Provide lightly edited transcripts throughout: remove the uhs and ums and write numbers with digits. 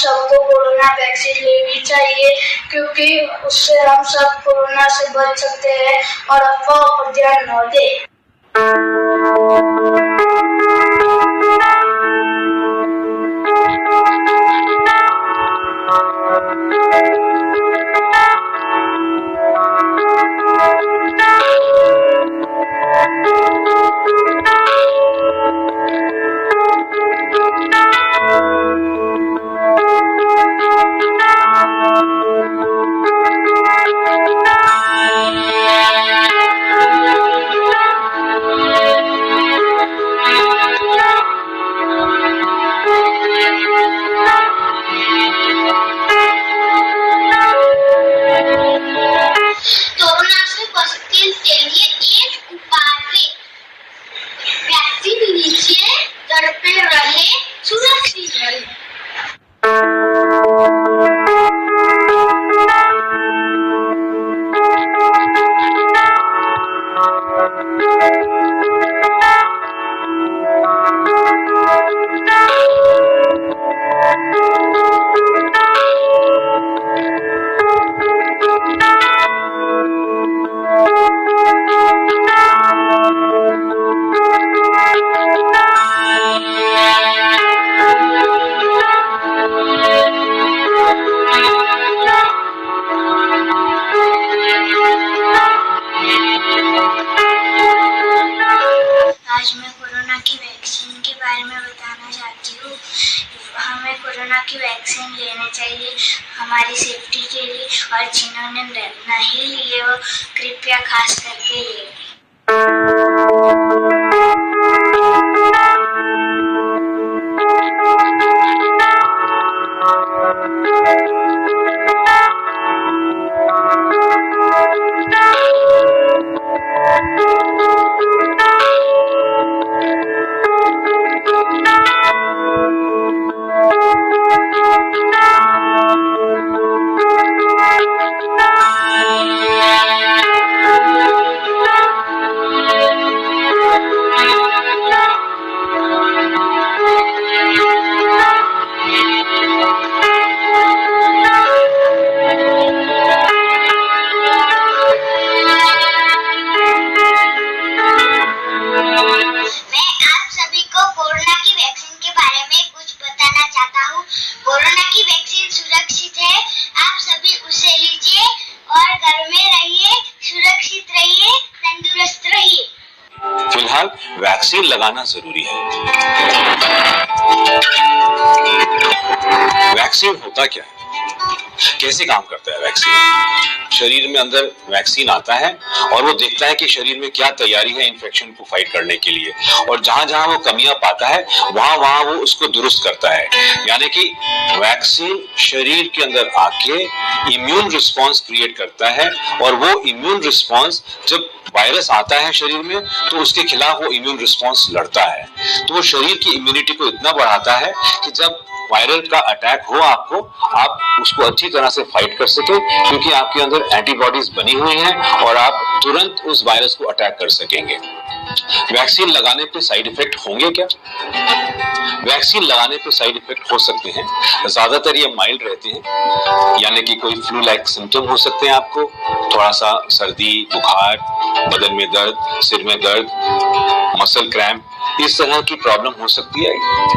सबको corona vaccine लेनी चाहिए, क्योंकि उससे हम सब कोरोना से बच सकते हैं और अफवाह पर ध्यान न दें। घर पे रहे, सुरक्षित रहे। आज मैं कोरोना की वैक्सीन के बारे में बताना चाहती हूँ। हमें कोरोना की वैक्सीन लेना चाहिए हमारी सेफ्टी के लिए, और जिन्होंने नहीं लिए वो कृपया खास करके लें। कोरोना की वैक्सीन सुरक्षित है, आप सभी उसे लीजिए और घर में रहिए, सुरक्षित रहिए, तंदुरुस्त रहिए। फिलहाल वैक्सीन लगाना जरूरी है। वैक्सीन होता क्या है, कैसे काम करता है वैक्सीन? शरीर में अंदर वैक्सीन आता है और वो देखता है कि शरीर में क्या तैयारी है इन्फेक्शन को फाइट करने के लिए, और जहां जहां वो कमियां पाता है वहां वहां वो उसको दुरुस्त करता है। यानी कि वैक्सीन शरीर के अंदर आके इम्यून रिस्पॉन्स क्रिएट करता है, और वो इम्यून रिस्पॉन्स जब वायरस आता है शरीर में तो उसके खिलाफ वो इम्यून रिस्पॉन्स लड़ता है। तो वो शरीर की इम्यूनिटी को इतना बढ़ाता है कि जब वायरल का अटैक हो आपको, आप उसको अच्छी तरह से फाइट कर सके, क्योंकि आपके अंदर एंटीबॉडीज बनी हुई हैं और आप तुरंत उस वायरस को अटैक कर सकेंगे। वैक्सीन लगाने पे साइड इफेक्ट होंगे क्या? वैक्सीन लगाने पे साइड इफेक्ट हो सकते हैं, ज्यादातर ये माइल्ड रहते हैं, यानी कि कोई फ्लू लाइक सिम्टम हो सकते हैं आपको, थोड़ा सा सर्दी, बुखार, बदन में दर्द, सिर में दर्द, मसल क्रैम्प, इस तरह की प्रॉब्लम हो सकती है,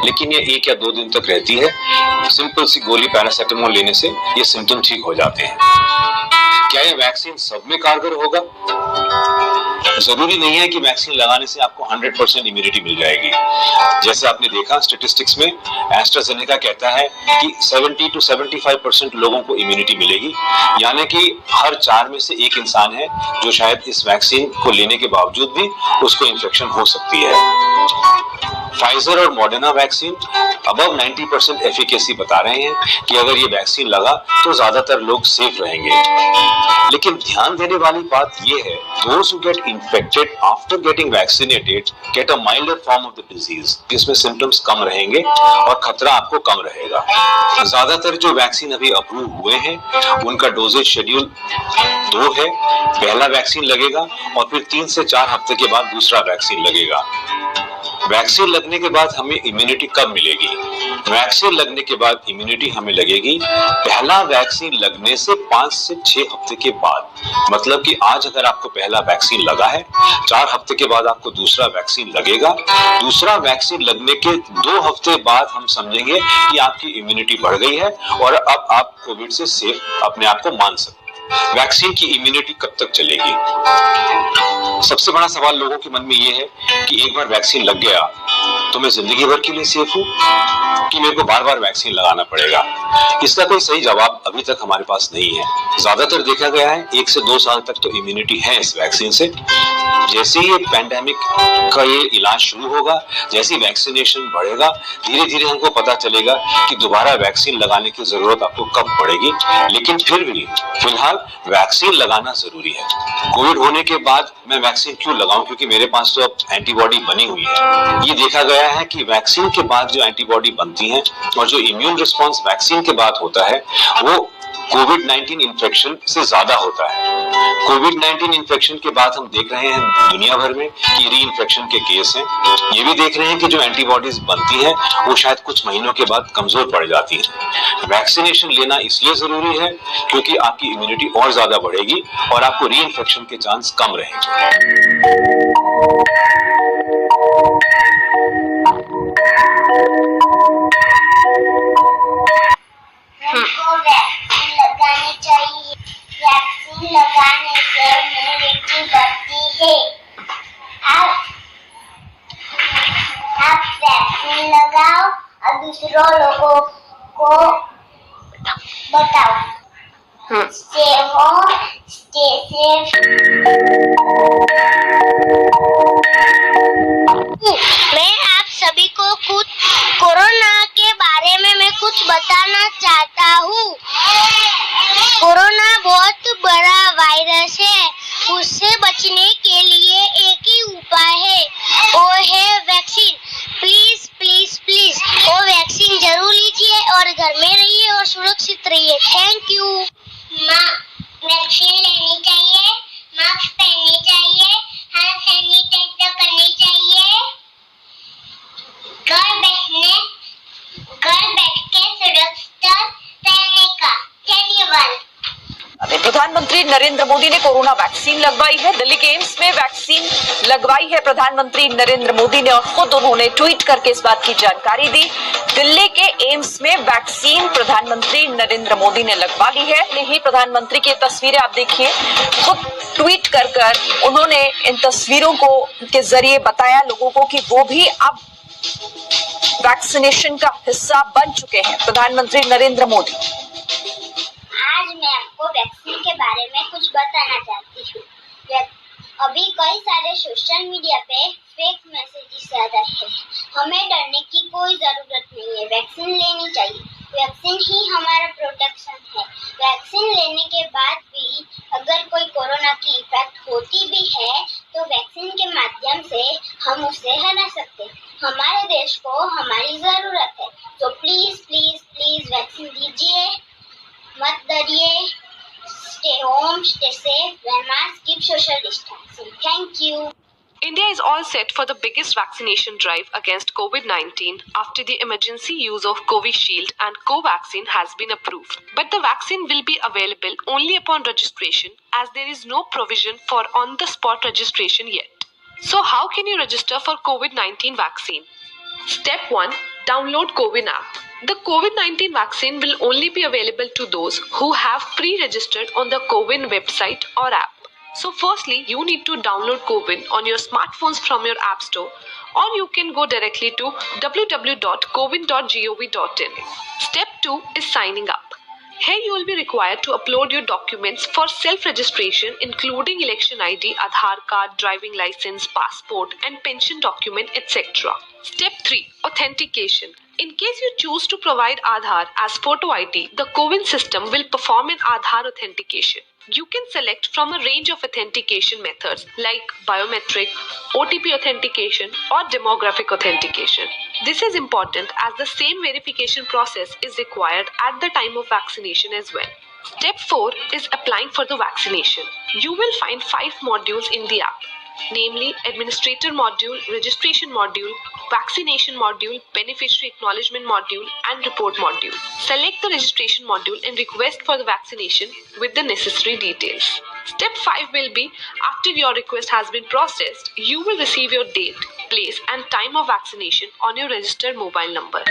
लेकिन ये 1 या 2 दिन तक रहती है। सिंपल सी गोली पैरासिटामोल लेने से ये सिम्टम ठीक हो जाते हैं। क्या ये वैक्सीन सब में कारगर होगा? जरूरी नहीं है कि वैक्सीन लगाने से आपको 100% इम्यूनिटी मिल जाएगी। जैसे आपने देखा स्टैटिस्टिक्स में एस्ट्राजेनेका कहता है कि 70 to 75% लोगों को इम्यूनिटी मिलेगी, यानी कि हर 4 में से 1 इंसान है जो शायद इस वैक्सीन को लेने के बावजूद भी उसको इन्फेक्शन हो सकती है। फाइजर और मॉडर्ना वैक्सीन अबव 90% एफिकेसी बता रहे हैं कि अगर ये वैक्सीन लगा तो ज्यादातर लोग सेफ रहेंगे। लेकिन ध्यान देने वाली बात ये है, those who get infected after getting vaccinated get a milder form of the disease, जिसमें सिम्टम्स कम रहेंगे और खतरा आपको कम रहेगा। ज्यादातर जो वैक्सीन अभी अप्रूव हुए हैं उनका डोजेज शेड्यूल 2 है। पहला वैक्सीन लगेगा और फिर 3 से 4 हफ्ते के बाद दूसरा वैक्सीन लगेगा। वैक्सीन लगने के बाद हमें इम्यूनिटी कब मिलेगी? वैक्सीन लगने के बाद इम्यूनिटी हमें लगेगी पहला वैक्सीन लगने से 5 से 6 हफ्ते के बाद। मतलब कि आज अगर आपको पहला वैक्सीन लगा है, 4 हफ्ते के बाद आपको दूसरा वैक्सीन लगेगा। दूसरा वैक्सीन लगने के 2 हफ्ते बाद हम समझेंगे कि आपकी इम्यूनिटी बढ़ गई है और अब आप कोविड से सेफ अपने आप को मान सकते हैं। वैक्सीन की इम्यूनिटी कब तक चलेगी? सबसे बड़ा सवाल लोगों के मन में ये है कि एक बार वैक्सीन लग गया तो मैं जिंदगी भर के लिए सेफ हूं कि मेरे को बार बार वैक्सीन लगाना पड़ेगा? इसका कोई सही जवाब अभी तक हमारे पास नहीं है। ज्यादातर देखा गया है 1 से 2 साल तक तो इम्यूनिटी है इस वैक्सीन से। जैसे ही ये पैंडेमिक का ये इलाज शुरू होगा, जैसी वैक्सीनेशन बढ़ेगा, धीरे धीरे हमको पता चलेगा कि दोबारा वैक्सीन लगाने की जरूरत आपको कब पड़ेगी। लेकिन फिर भी फिलहाल वैक्सीन लगाना जरूरी है। कोविड होने के बाद मैं वैक्सीन क्यों लगाऊं? क्योंकि मेरे पास तो अब एंटीबॉडी बनी हुई है। ये देखा गया है कि वैक्सीन के बाद जो एंटीबॉडी बनती है और जो इम्यून रिस्पॉन्स वैक्सीन के बाद होता है वो कोविड-19 इन्फेक्शन से ज्यादा होता है। कोविड-19 इन्फेक्शन के बाद हम देख रहे हैं दुनिया भर में कि री इन्फेक्शन के केस हैं। ये भी देख रहे हैं कि जो एंटीबॉडीज बनती है वो शायद कुछ महीनों के बाद कमजोर पड़ जाती है। वैक्सीनेशन लेना इसलिए जरूरी है क्योंकि आपकी इम्यूनिटी और ज्यादा बढ़ेगी और आपको री इन्फेक्शन के चांस कम रहेंगे। हमको वैक्सीन लगानी चाहिए। वैक्सीन लगाने से इम्यूनिटी बढ़ती है। आप वैक्सीन लगाओ और दूसरों लोगों को बताओ। Stay home, stay safe. मैं आप सभी को कुछ कोरोना के बारे में मैं कुछ बताना चाहता हूँ। कोरोना बहुत बड़ा वायरस है। उससे बचने के लिए एक ही उपाय है, वो है वैक्सीन। प्लीज प्लीज प्लीज वो वैक्सीन जरूर लीजिए और घर में रहिए और सुरक्षित रहिए। Thank you. वैक्सीन लेनी चाहिए, मास्क पहननी चाहिए, हाथ सैनिटाइज करनी चाहिए। घर बैठ के सुरक्षित रहने का। धन्यवाद। प्रधानमंत्री नरेंद्र मोदी ने कोरोना वैक्सीन लगवाई है। दिल्ली के एम्स में वैक्सीन लगवाई है प्रधानमंत्री नरेंद्र मोदी ने और खुद उन्होंने ट्वीट करके इस बात की जानकारी दी। दिल्ली के एम्स में वैक्सीन प्रधानमंत्री नरेंद्र मोदी ने लगवा ली है। यही प्रधानमंत्री की तस्वीरें आप देखिए, खुद ट्वीट कर उन्होंने इन तस्वीरों को के जरिए बताया लोगों को कि वो भी अब वैक्सीनेशन का हिस्सा बन चुके हैं। प्रधानमंत्री नरेंद्र मोदी। आज मैं आपको वैक्सीन के बारे में कुछ बताना चाहती हूँ। अभी कई सारे सोशल मीडिया पे फेक मैसेजेस आ रहे हैं। हमें डरने की कोई जरूरत नहीं है। वैक्सीन लेनी चाहिए। वैक्सीन ही हमारा प्रोटेक्शन है। वैक्सीन लेने के बाद भी अगर कोई कोरोना की इफेक्ट होती भी है तो वैक्सीन के माध्यम से हम उसे हरा सकते हैं। हमारे देश को हमारी जरूरत है, तो प्लीज प्लीज प्लीज वैक्सीन लीजिए, मत डरिए। Stay home, stay safe, wear mask, keep social distancing. Thank you. India is all set for the biggest vaccination drive against COVID-19 after the emergency use of Covishield and Covaxin has been approved. But the vaccine will be available only upon registration as there is no provision for on-the-spot registration yet. So how can you register for COVID-19 vaccine? Step 1. Download Cowin app. The COVID-19 vaccine will only be available to those who have pre-registered on the CoWIN website or app. So firstly, you need to download CoWIN on your smartphones from your app store, or you can go directly to www.cowin.gov.in. Step 2 is signing up. Here you will be required to upload your documents for self-registration, including election ID, Aadhaar card, driving license, passport, and pension document, etc. Step 3. Authentication. In case you choose to provide Aadhaar as photo ID, the CoWIN system will perform an Aadhaar authentication. You can select from a range of authentication methods like biometric, OTP authentication, or demographic authentication. This is important as the same verification process is required at the time of vaccination as well. Step 4 is applying for the vaccination. You will find 5 modules in the app, namely Administrator module, Registration module, Vaccination module, Beneficiary acknowledgement module, and Report module. Select the Registration module and request for the vaccination with the necessary details. Step 5 will be, after your request has been processed, you will receive your date, place, and time of vaccination on your registered mobile number.